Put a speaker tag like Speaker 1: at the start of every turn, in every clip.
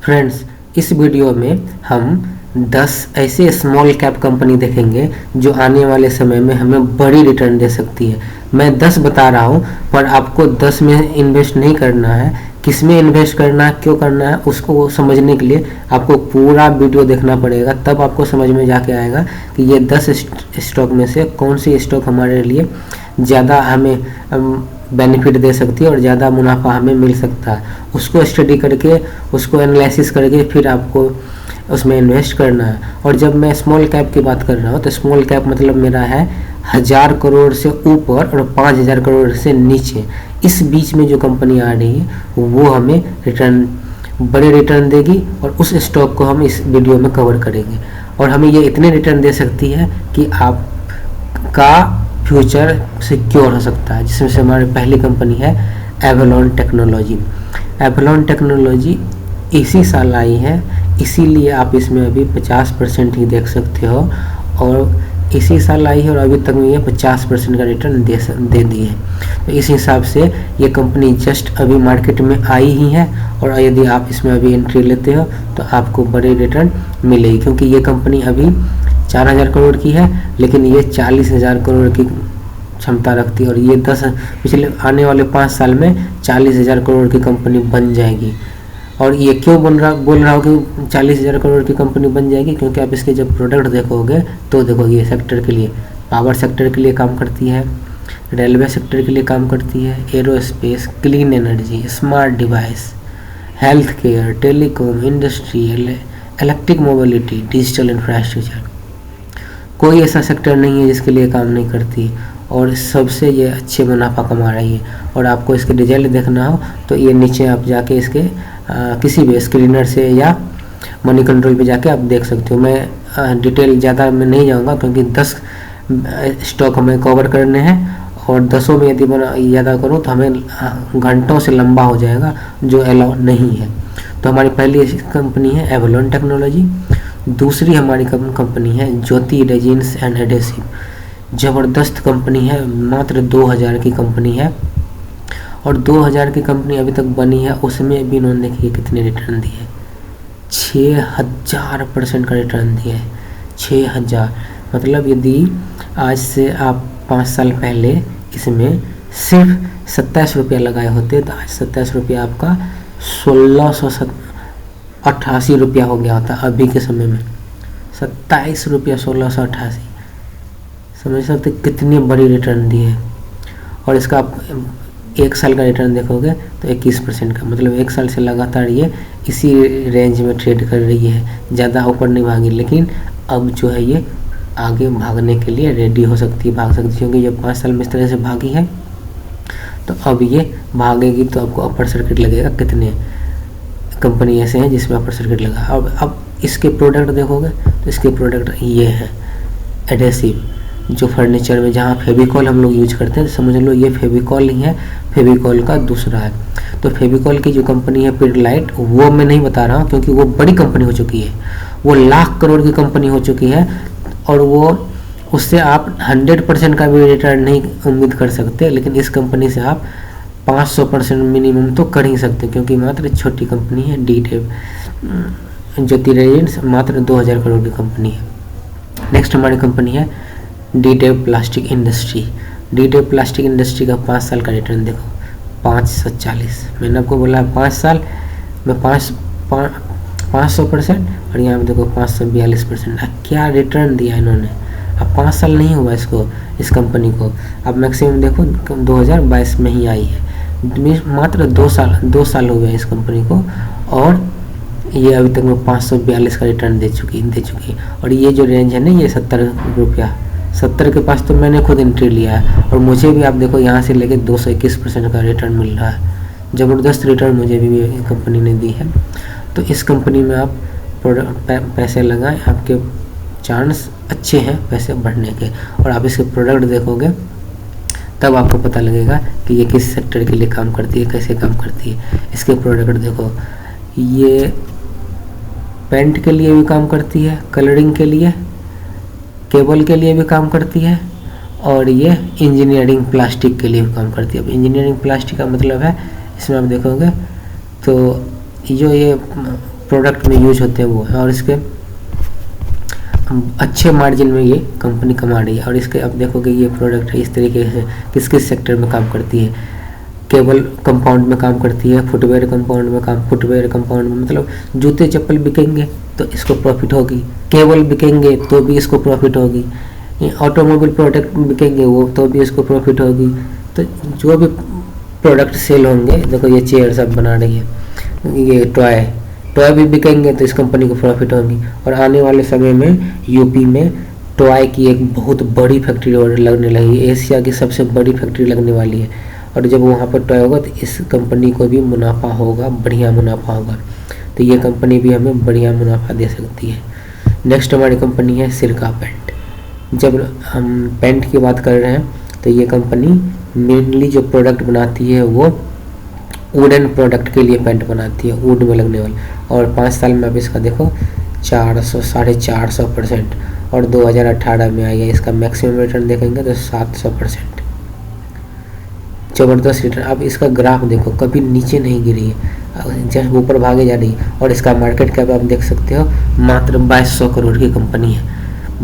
Speaker 1: Friends, इस video में हम 10 ऐसे स्मॉल कैप कंपनी देखेंगे जो आने वाले समय में हमें बड़ी रिटर्न दे सकती है। मैं 10 बता रहा हूँ, पर आपको 10 में इन्वेस्ट नहीं करना है। किस में इन्वेस्ट करना है, क्यों करना है, उसको समझने के लिए आपको पूरा वीडियो देखना पड़ेगा। तब आपको समझ में जाके आएगा कि ये 10 स्टॉक में से कौन सी स्टॉक हमारे लिए ज़्यादा हमें बेनिफिट दे सकती है और ज़्यादा मुनाफा हमें मिल सकता है। उसको स्टडी करके, उसको एनालिसिस करके फिर आपको उसमें इन्वेस्ट करना है। और जब मैं स्मॉल कैप की बात कर रहा हूँ तो स्मॉल कैप मतलब मेरा है 1000 करोड़ से ऊपर और 5000 करोड़ से नीचे। इस बीच में जो कंपनी आ रही है वो हमें बड़े रिटर्न देगी और उस स्टॉक को हम इस वीडियो में कवर करेंगे। और हमें ये इतने रिटर्न दे सकती है कि आपका फ्यूचर सिक्योर हो सकता है। जिसमें से हमारी पहली कंपनी है एवलॉन टेक्नोलॉजी। एवलॉन टेक्नोलॉजी इसी साल आई है, इसीलिए आप इसमें अभी 50% ही देख सकते हो। और इसी साल आई है और अभी तक में ये 50% का रिटर्न दे दी है। तो इस हिसाब से ये कंपनी जस्ट अभी मार्केट में आई ही है और यदि आप इसमें अभी एंट्री लेते हो तो आपको बड़े रिटर्न मिलेगी, क्योंकि ये कंपनी अभी 4000 करोड़ की है, लेकिन ये 40,000 करोड़ की क्षमता रखती है। और ये पिछले आने वाले 5 साल में 40,000 करोड़ की कंपनी बन जाएगी। और ये क्यों बोल रहा हूँ कि 40,000 करोड़ की कंपनी बन जाएगी, क्योंकि आप इसके जब प्रोडक्ट देखोगे तो देखोगे ये सेक्टर के लिए, पावर सेक्टर के लिए काम करती है, रेलवे सेक्टर के लिए काम करती है, aerospace, clean energy, smart device, health care, telecom, industry, electric mobility, digital infrastructure. कोई ऐसा सेक्टर नहीं है जिसके लिए काम नहीं करती और सबसे ये अच्छे मुनाफा कमा रही है। और आपको इसके रिजल्ट देखना हो तो ये नीचे आप जाके इसके किसी भी स्क्रीनर से या मनी कंट्रोल पे जाके आप देख सकते हो। मैं डिटेल ज़्यादा में नहीं जाऊंगा, क्योंकि 10 स्टॉक हमें कवर करने हैं और 10 में यदि मैं ज़्यादा करूँ तो हमें घंटों से लंबा हो जाएगा, जो अलाउ नहीं है। तो हमारी पहली कंपनी है एवलॉन टेक्नोलॉजी। दूसरी हमारी कंपनी है ज्योति रेजिन्स एंड एडेसिव। ज़बरदस्त कंपनी है, मात्र 2000 की कंपनी है और 2000 की कंपनी अभी तक बनी है, उसमें भी इन्होंने देखिए कितने रिटर्न दिए, 6000% का रिटर्न दिया है। 6000 मतलब यदि आज से आप 5 साल पहले इसमें सिर्फ 27 रुपया लगाए होते तो आज 27 रुपया आपका 1688 रुपया हो गया होता। अभी के समय में 27 रुपया 1688, समझ सकते कितनी बड़ी रिटर्न दी है। और इसका आप 1 साल का रिटर्न देखोगे तो 21% का, मतलब 1 साल से लगातार ये इसी रेंज में ट्रेड कर रही है, ज़्यादा ऊपर नहीं भागी। लेकिन अब जो है ये आगे भागने के लिए रेडी हो सकती है, भाग सकती है, क्योंकि ये 5 साल में इस तरह से भागी है तो अब ये भागेगी तो आपको अपर सर्किट लगेगा। कितने कंपनी ऐसे हैं जिसमें अपर सर्किट लगा। अब इसके प्रोडक्ट देखोगे तो इसके प्रोडक्ट ये हैं एडेसिव, जो फर्नीचर में जहाँ फेविकॉल हम लोग यूज करते हैं, समझ लो ये फेविकॉल ही है, फेविकॉल का दूसरा है। तो फेविकॉल की जो कंपनी है पिडलाइट, वो मैं नहीं बता रहा हूँ क्योंकि वो बड़ी कंपनी हो चुकी है, वो लाख करोड़ की कंपनी हो चुकी है और वो उससे आप 100% का भी रिटर्न नहीं उम्मीद कर सकते। लेकिन इस कंपनी से आप 500% मिनिमम तो कर ही सकते, क्योंकि मात्र छोटी कंपनी है। ज्योति रेजिन्स मात्र 2000 करोड़ की कंपनी है। नेक्स्ट हमारी कंपनी है D-Dave plastic industry. D-Dave plastic industry का 5 साल का रिटर्न देखो, 540। मैंने आपको बोला 5 साल में 500% और यहाँ पे देखो 542%। क्या रिटर्न दिया इन्होंने। अब 5 साल नहीं हुआ इसको, इस कंपनी को। अब मैक्सिमम देखो 2022 में ही आई है, मात्र 2 साल हो गया इस कंपनी को और ये अभी तक में 542 का रिटर्न दे चुकी। और ये जो रेंज है ना, ये 70 रुपया, 70 के पास तो मैंने खुद एंट्री लिया है और मुझे भी आप देखो यहाँ से लेके 221% का रिटर्न मिल रहा है। ज़बरदस्त रिटर्न मुझे भी कंपनी ने दी है। तो इस कंपनी में आप पैसे लगाएं, आपके चांस अच्छे हैं पैसे बढ़ने के। और आप इसके प्रोडक्ट देखोगे तब आपको पता लगेगा कि ये किस सेक्टर के लिए काम करती है, कैसे काम करती है। इसके प्रोडक्ट देखो, ये पेंट के लिए भी काम करती है, कलरिंग के लिए, केबल के लिए भी काम करती है और ये इंजीनियरिंग प्लास्टिक के लिए भी काम करती है। अब इंजीनियरिंग प्लास्टिक का मतलब है, इसमें आप देखोगे तो जो ये प्रोडक्ट में यूज होते हैं वो है, और इसके अच्छे मार्जिन में ये कंपनी कमा रही है। और इसके अब देखोगे ये प्रोडक्ट है इस तरीके से किस किस सेक्टर में काम करती है। केबल कंपाउंड में काम करती है, फुटवेयर कंपाउंड में मतलब जूते चप्पल बिकेंगे तो इसको प्रॉफिट होगी, केबल बिकेंगे तो भी इसको प्रॉफिट होगी, ऑटोमोबाइल प्रोडक्ट बिकेंगे वो तो भी इसको प्रॉफिट होगी। तो जो भी प्रोडक्ट सेल होंगे, देखो ये चेयर सब बना रही है, ये टॉय भी बिकेंगे तो इस कंपनी को प्रॉफिट होगी। और आने वाले समय में यूपी में टॉय की एक बहुत बड़ी फैक्ट्री लगने लगी, एशिया की सबसे बड़ी फैक्ट्री लगने वाली है। और जब वहाँ पर टॉय होगा तो इस कंपनी को भी मुनाफा होगा, बढ़िया मुनाफा होगा। तो ये कंपनी भी हमें बढ़िया मुनाफा दे सकती है। नेक्स्ट हमारी कंपनी है सिरका पेंट। जब हम पेंट की बात कर रहे हैं तो ये कंपनी मेनली जो प्रोडक्ट बनाती है वो वुडन प्रोडक्ट के लिए पेंट बनाती है, वुड में लगने वाले। और 5 साल में अब इसका देखो 400-450%, और 2018 में आई है इसका मैक्सिमम रिटर्न देखेंगे तो 700%, ज़बरदस्त रिटर्न। अब इसका ग्राफ देखो कभी नीचे नहीं गिरी है, जस्ट ऊपर भागे जा रही है। और इसका मार्केट कैप आप देख सकते हो मात्र 2200 करोड़ की कंपनी है।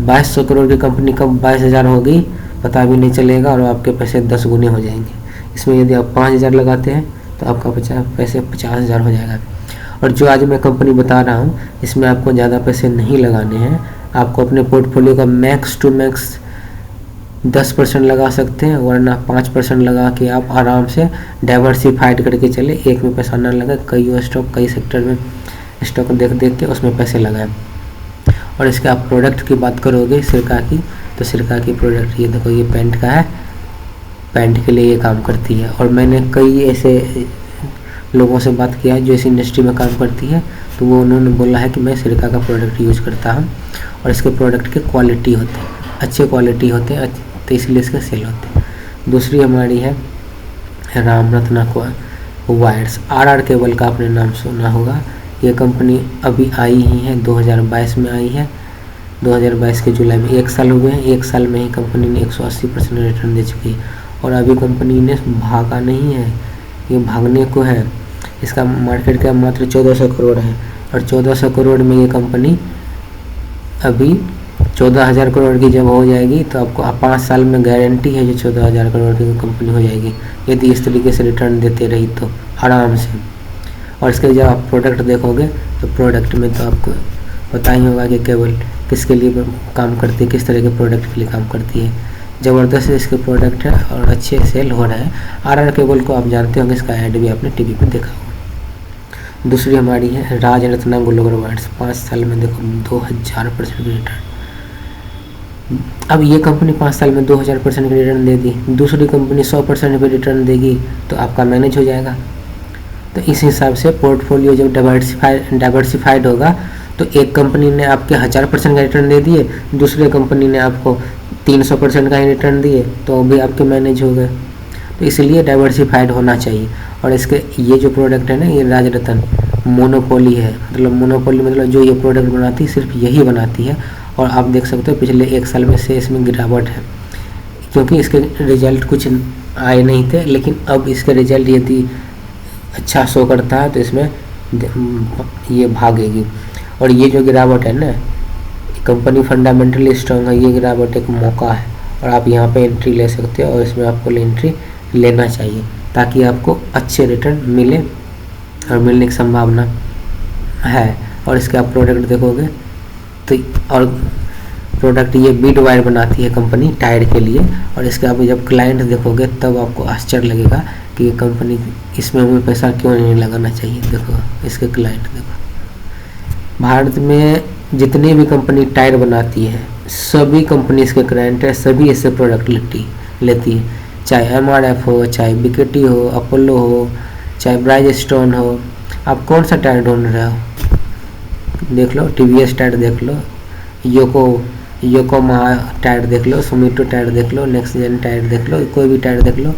Speaker 1: 2200 करोड़ की कंपनी कब 22,000 हो गई पता भी नहीं चलेगा, और आपके पैसे 10 गुने हो जाएंगे। इसमें यदि आप 5000 लगाते हैं तो आपका पैसे 50,000 हो जाएगा। और जो आज मैं कंपनी बता रहा हूँ इसमें आपको ज़्यादा पैसे नहीं लगाने हैं, आपको अपने पोर्टफोलियो का मैक्स टू मैक्स 10% लगा सकते हैं, वरना 5% लगा के आप आराम से डाइवर्सिफाइड करके चले, एक में पैसा ना लगे, कई स्टॉक कई सेक्टर में स्टॉक देख के उसमें पैसे लगाएं। और इसके आप प्रोडक्ट की बात करोगे सिरका की, तो सिरका की प्रोडक्ट ये देखो, ये पेंट का है, पेंट के लिए ये काम करती है। और मैंने कई ऐसे लोगों से बात किया है जो इस इंडस्ट्री में काम करती है, तो वो उन्होंने बोला है कि मैं सिरका का प्रोडक्ट यूज़ करता हूँ, और इसके प्रोडक्ट के क्वालिटी होते हैं, अच्छे क्वालिटी होते हैं, तो इसलिए इसके सेल होते हैं। दूसरी हमारी है रामरत्ना को वायर्स, आरआर केबल का आपने नाम सुना होगा। ये कंपनी अभी आई ही है, 2022 में आई है, 2022 के जुलाई में, 1 साल हुए हैं। 1 साल में ही कंपनी ने 180% रिटर्न दे चुकी है। और अभी कंपनी ने भागा नहीं है, ये भागने को है। इसका मार्केट कैप मात्र 1400 करोड़ है, और 1400 करोड़ में ये कंपनी अभी 14,000 करोड़ की जब हो जाएगी तो आपको 5 साल में गारंटी है जो 14,000 करोड़ की कंपनी हो जाएगी, यदि इस तरीके से रिटर्न देते रही तो आराम से। और इसके जब आप प्रोडक्ट देखोगे तो प्रोडक्ट में तो आपको पता ही होगा कि केवल किसके लिए काम करती है, किस तरह के प्रोडक्ट के लिए काम करती है। ज़बरदस्त इसके प्रोडक्ट है और अच्छे सेल हो रहे हैं। आरआर केबल को आप जानते होंगे, इसका ऐड भी आपने टीवी पे देखा होगा। दूसरी हमारी है राजरत्ना ग्लोबल वायर्स, 5 साल में देखो 2000% की रिटर्न। अब ये कंपनी 5 साल में 2000% की रिटर्न दे दी, दूसरी कंपनी 100% पे रिटर्न देगी तो आपका मैनेज हो जाएगा। तो इस हिसाब से पोर्टफोलियो जब डाइवर्सिफाइड होगा तो एक कंपनी ने आपके 1000% का रिटर्न दे दिए, दूसरे कंपनी ने आपको 300% का ही रिटर्न दिए, तो भी आपके मैनेज हो गए। तो इसलिए डाइवर्सिफाइड होना चाहिए। और इसके ये जो प्रोडक्ट है ना, ये राजरत्न मोनोपोली है, मतलब मोनोपोली मतलब जो ये प्रोडक्ट बनाती है सिर्फ यही बनाती है। और आप देख सकते हो पिछले 1 साल में से इसमें गिरावट है, क्योंकि इसके रिजल्ट कुछ आए नहीं थे, लेकिन अब इसके रिजल्ट यदि अच्छा शो करता है तो इसमें ये भागेगी। और ये जो गिरावट है ना, कंपनी फंडामेंटली स्ट्रांग है, ये गिरावट एक मौका है और आप यहाँ पे एंट्री ले सकते हो, और इसमें आपको एंट्री लेना चाहिए ताकि आपको अच्छे रिटर्न मिले, और मिलने की संभावना है। और इसके आप प्रोडक्ट देखोगे तो, और प्रोडक्ट ये बीड वायर बनाती है कंपनी टायर के लिए, और इसके आप जब क्लाइंट देखोगे तब आपको आश्चर्य लगेगा कि ये कंपनी इसमें हमें पैसा क्यों नहीं लगाना चाहिए। देखो इसके क्लाइंट देखो, भारत में जितनी भी कंपनी टायर बनाती है सभी कंपनी इसके क्लाइंट है, सभी इससे प्रोडक्ट लेती है, चाहे MRF हो, चाहे BKT हो, अपोलो हो, चाहे ब्राइजस्टोन हो। आप कौन सा टायर ढूंढ रहे हो, देख लो TVS टायर देख लो, योकोहामा टायर देख लो, सुमिटो टायर देख लो, नेक्स्ट जेन टायर देख लो, कोई भी टायर देख लो,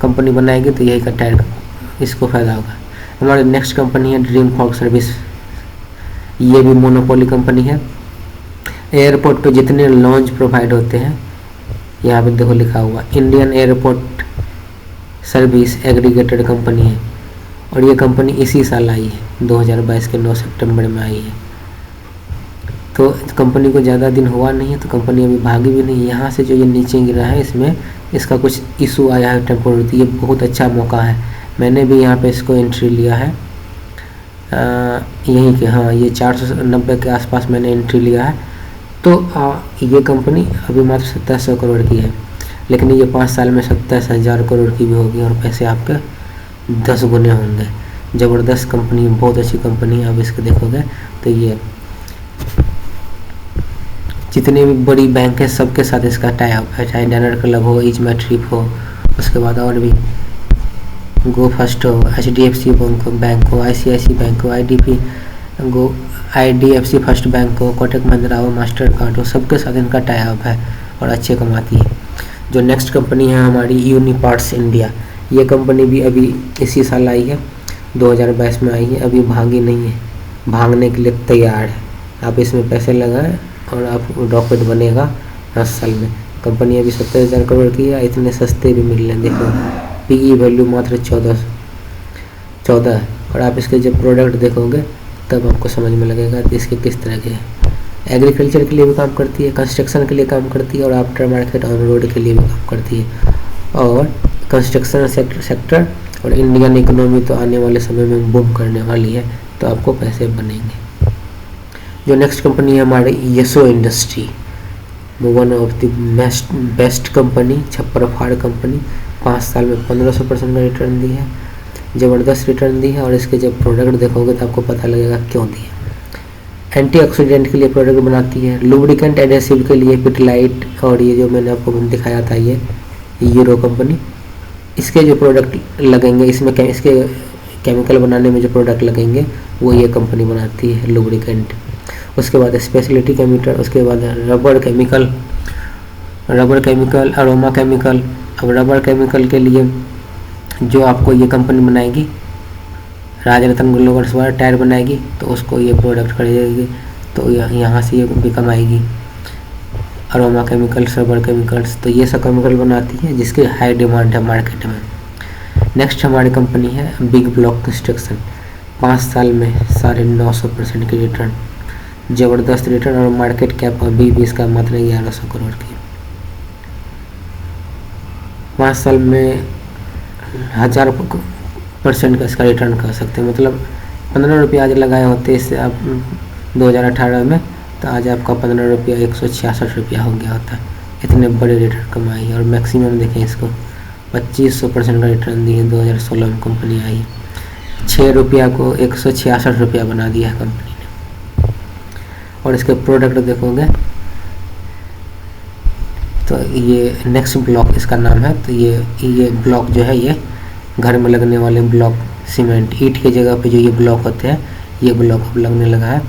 Speaker 1: कंपनी बनाएगी तो यही का टायर इसको फ़ायदा होगा। हमारी नेक्स्ट कंपनी है ड्रीम फॉग सर्विस, ये भी मोनोपोली कंपनी है। एयरपोर्ट पे जितने लॉन्च प्रोवाइड होते हैं, यहाँ पे देखो लिखा हुआ Indian airport service aggregated company है, और ये कंपनी इसी साल आई है, 2022 के 9 सितंबर में आई है। तो कंपनी को ज़्यादा दिन हुआ नहीं है, तो कंपनी अभी भागी भी नहीं। यहाँ से जो ये नीचे गिरा है, इसमें इसका कुछ इशू आया है टेम्पोररी। ये बहुत अच्छा मौका है, मैंने भी यहाँ पे इसको एंट्री लिया है यहीं के, हाँ ये 490 के आसपास मैंने एंट्री लिया है। तो ये कंपनी अभी मात्र 2700 करोड़ की है, लेकिन ये 5 साल में 27,000 करोड़ की भी होगी और पैसे आपके 10 गुने होंगे। ज़बरदस्त कंपनी, बहुत अच्छी कंपनी है। अब इसको देखोगे तो ये जितने भी बड़ी बैंक है सबके साथ इसका टाई अप है, चाहे डैनर क्लब हो, ईज मैट्रिक हो, उसके बाद और भी गो फर्स्ट हो, HDFC बैंक हो, ICICI बैंक हो, IDFC फर्स्ट बैंक हो, कोटक महिंद्रा हो, मास्टर कार्ड हो, सबके साथ इनका टाई अप है और अच्छे कमाती है। जो नेक्स्ट कंपनी है हमारी यूनिपार्ट्स इंडिया, ये कंपनी भी अभी इसी साल आई है, 2022 में आई है। अभी भागी नहीं है, भागने के लिए तैयार है। आप इसमें पैसे लगाएं और आप प्रॉफिट बनेगा 10 साल में। कंपनी अभी 70,000 करोड़ की है, इतने सस्ते भी मिल रहे हैं। देखो PE वैल्यू मात्र 14 है। और आप इसके जब प्रोडक्ट देखोगे तब आपको समझ में लगेगा कि इसके किस तरह के हैं। एग्रीकल्चर के लिए भी काम करती है, कंस्ट्रक्शन के लिए काम करती है और आफ्टर मार्केट ऑन रोड के लिए भी काम करती है। और कंस्ट्रक्शन सेक्टर और इंडियन इकोनॉमी तो आने वाले समय में बूम करने वाली है, तो आपको पैसे बनेंगे। जो नेक्स्ट कंपनी है हमारी Yesso industry, one of the best company, छप्पर फाड़ कंपनी। 5 साल में 1500% का रिटर्न दी है, ज़बरदस्त रिटर्न दी है। और इसके जब प्रोडक्ट देखोगे तो आपको पता लगेगा क्यों दी है। एंटीऑक्सीडेंट के लिए प्रोडक्ट बनाती है, लुब्रिकेंट एडेसिव के लिए पिटलाइट, और ये जो मैंने आपको दिखाया था ये यूरो कंपनी, इसके जो प्रोडक्ट लगेंगे इसमें इसके केमिकल बनाने में जो प्रोडक्ट लगेंगे वो ये कंपनी बनाती है, लुब्रिकेंट। उसके बाद स्पेशलिटी केमिकल, उसके बाद रबर केमिकल, अरोमा केमिकल। अब रबर केमिकल के लिए जो आपको ये कंपनी बनाएगी, राजरत्न ग्लोबल्स वाला टायर बनाएगी, तो उसको ये प्रोडक्ट खरीदेगी, तो यहाँ से ये भी कमाएगी। अरोमा केमिकल्स, रबर केमिकल्स, तो ये सब केमिकल बनाती है जिसकी हाई डिमांड है मार्केट में। नेक्स्ट हमारी कंपनी है बिग ब्लॉक कंस्ट्रक्शन, 5 साल में 950% की रिटर्न, ज़बरदस्त रिटर्न। और मार्केट कैप अभी भी इसका मात्र 1100 करोड़ की। 5 साल में 1000% का इसका रिटर्न कर सकते हैं। मतलब 15 रुपये आज लगाए होते इससे आप 2018 में, तो आज आपका 15 रुपया 166 रुपया हो गया होता। इतने बड़े रिटर्न कमाई है। और मैक्सिमम देखें इसको 2500% का रिटर्न दी है, 2016 में कंपनी आई है। 6 रुपया को 166 रुपया बना दिया है कंपनी ने। और इसके प्रोडक्ट देखोगे तो ये नेक्स्ट ब्लॉक इसका नाम है। तो ये ब्लॉक जो है ये घर में लगने वाले ब्लॉक, सीमेंट ईंट की जगह पे जो ये ब्लॉक होते हैं, ये ब्लॉक अब लगने लगा है।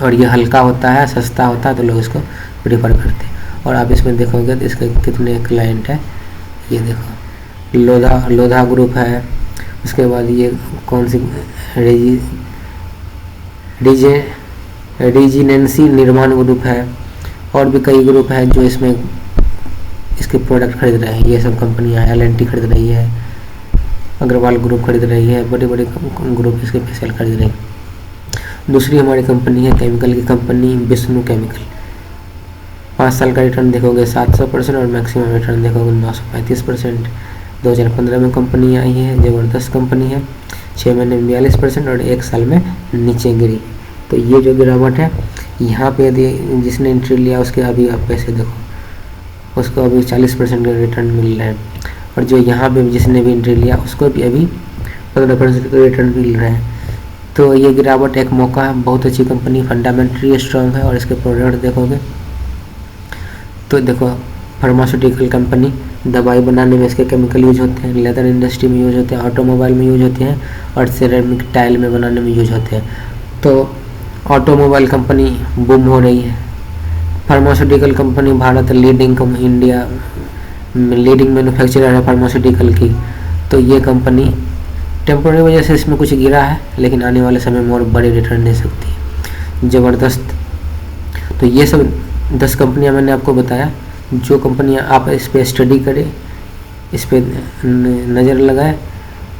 Speaker 1: और ये हल्का होता है, सस्ता होता है, तो लोग इसको प्रीफर करते हैं। और आप इसमें देखोगे तो इसके कितने क्लाइंट हैं, ये देखो लोधा ग्रुप है। उसके बाद ये कौन सी रीजिनेंसी निर्माण ग्रुप है, और भी कई ग्रुप हैं जो इसमें इसके प्रोडक्ट खरीद रहे हैं। ये सब कंपनियां हैं, L&T खरीद रही है, अग्रवाल ग्रुप खरीद रही है, बड़े बड़े ग्रुप इसके पैसे खरीद रहे हैं। दूसरी हमारी कंपनी है केमिकल की कंपनी विष्णु केमिकल। 5 साल का रिटर्न देखोगे 700% और मैक्सिमम रिटर्न देखोगे 935%। 2015 में कंपनी आई है, ज़बरदस्त कंपनी है। 6 महीने में 42% और 1 साल में नीचे गिरी। तो ये जो गिरावट है, यहाँ पे यदि जिसने एंट्री लिया उसके अभी आप पैसे देखो, उसको अभी 40% का रिटर्न मिल रहा है। और जो यहाँ पे जिसने भी एंट्री लिया उसको भी अभी 15% का रिटर्न मिल रहा है। तो ये गिरावट एक मौका है। बहुत अच्छी कंपनी, फंडामेंटली स्ट्रॉन्ग है। और इसके प्रोडक्ट देखोगे तो देखो, फार्मास्यूटिकल कंपनी, दवाई बनाने में इसके केमिकल यूज होते हैं, लेदर इंडस्ट्री में यूज होते हैं, ऑटोमोबाइल में यूज होते हैं, और सिरेमिक टाइल में बनाने में यूज होते हैं। तो ऑटोमोबाइल कंपनी बूम हो रही है। Pharmaceutical company, Bharat India leading manufacturer है फार्मास्यूटिकल की। तो ये कंपनी टेम्पोररी वजह से इसमें कुछ गिरा है, लेकिन आने वाले समय में और बड़े रिटर्न दे सकती है, ज़बरदस्त। तो ये सब 10 कंपनियां मैंने आपको बताया। जो कंपनियां आप इस पर स्टडी करें, इस पर नज़र लगाएं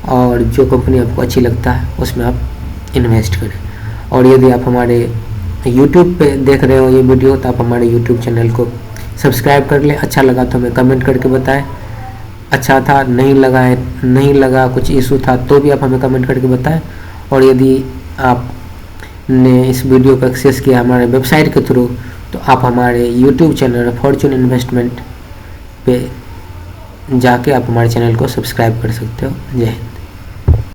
Speaker 1: और जो कंपनी आपको अच्छी लगता है उसमें आप इन्वेस्ट करें। और यदि आप हमारे यूट्यूब पे देख रहे हो ये वीडियो तो आप हमारे यूट्यूब चैनल को सब्सक्राइब कर लें। अच्छा लगा तो हमें कमेंट करके बताएं, अच्छा था नहीं लगा है, नहीं लगा कुछ इशू था तो भी आप हमें कमेंट करके बताएं। और यदि आपने इस वीडियो को एक्सेस किया हमारे वेबसाइट के थ्रू तो आप हमारे यूट्यूब चैनल फॉर्चून इन्वेस्टमेंट पे जाके आप हमारे चैनल को सब्सक्राइब कर सकते हो। जय हिंद।